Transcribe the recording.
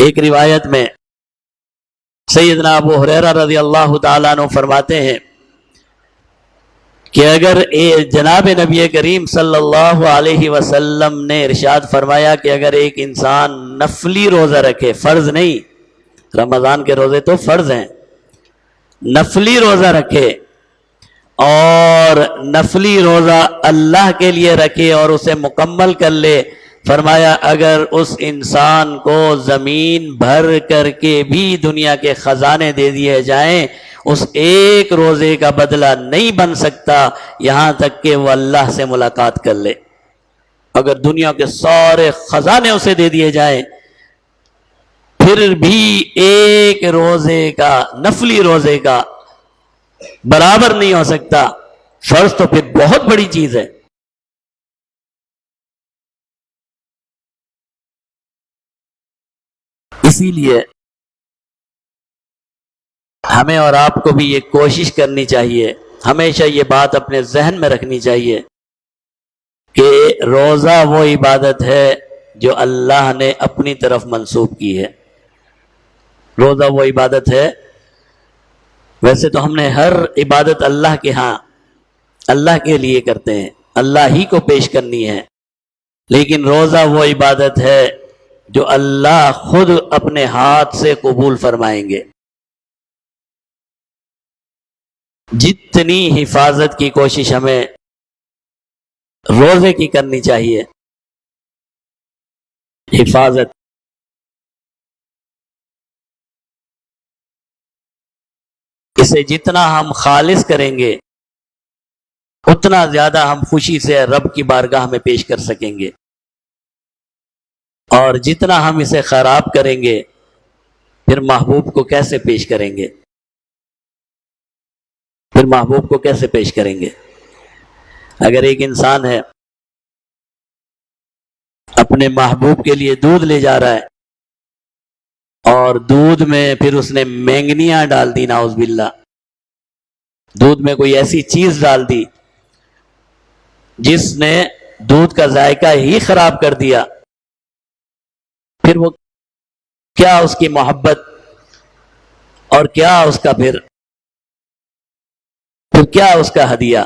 ایک روایت میں سیدنا ابو ہریرہ رضی اللہ تعالیٰ عنہ فرماتے ہیں کہ اگر جناب نبی کریم صلی اللہ علیہ وسلم نے ارشاد فرمایا کہ اگر ایک انسان نفلی روزہ رکھے، فرض نہیں، رمضان کے روزے تو فرض ہیں، نفلی روزہ رکھے اور نفلی روزہ اللہ کے لیے رکھے اور اسے مکمل کر لے، فرمایا اگر اس انسان کو زمین بھر کر کے بھی دنیا کے خزانے دے دیے جائیں، اس ایک روزے کا بدلہ نہیں بن سکتا یہاں تک کہ وہ اللہ سے ملاقات کر لے۔ اگر دنیا کے سارے خزانے اسے دے دیے جائیں پھر بھی ایک روزے کا، نفلی روزے کا برابر نہیں ہو سکتا۔ فرض تو پھر بہت بڑی چیز ہے۔ اسی لیے ہمیں اور آپ کو بھی یہ کوشش کرنی چاہیے، ہمیشہ یہ بات اپنے ذہن میں رکھنی چاہیے کہ روزہ وہ عبادت ہے جو اللہ نے اپنی طرف منسوب کی ہے۔ روزہ وہ عبادت ہے، ویسے تو ہم نے ہر عبادت اللہ کے ہاں اللہ کے لیے کرتے ہیں، اللہ ہی کو پیش کرنی ہے، لیکن روزہ وہ عبادت ہے جو اللہ خود اپنے ہاتھ سے قبول فرمائیں گے۔ جتنی حفاظت کی کوشش ہمیں روزے کی کرنی چاہیے، حفاظت، اسے جتنا ہم خالص کریں گے اتنا زیادہ ہم خوشی سے رب کی بارگاہ میں پیش کر سکیں گے، اور جتنا ہم اسے خراب کریں گے پھر محبوب کو کیسے پیش کریں گے، پھر محبوب کو کیسے پیش کریں گے؟ اگر ایک انسان ہے اپنے محبوب کے لیے دودھ لے جا رہا ہے اور دودھ میں پھر اس نے مینگنیاں ڈال دی، نعوذ باللہ، دودھ میں کوئی ایسی چیز ڈال دی جس نے دودھ کا ذائقہ ہی خراب کر دیا، پھر وہ کیا اس کی محبت اور کیا اس کا پھر کیا اس کا ہدیہ؟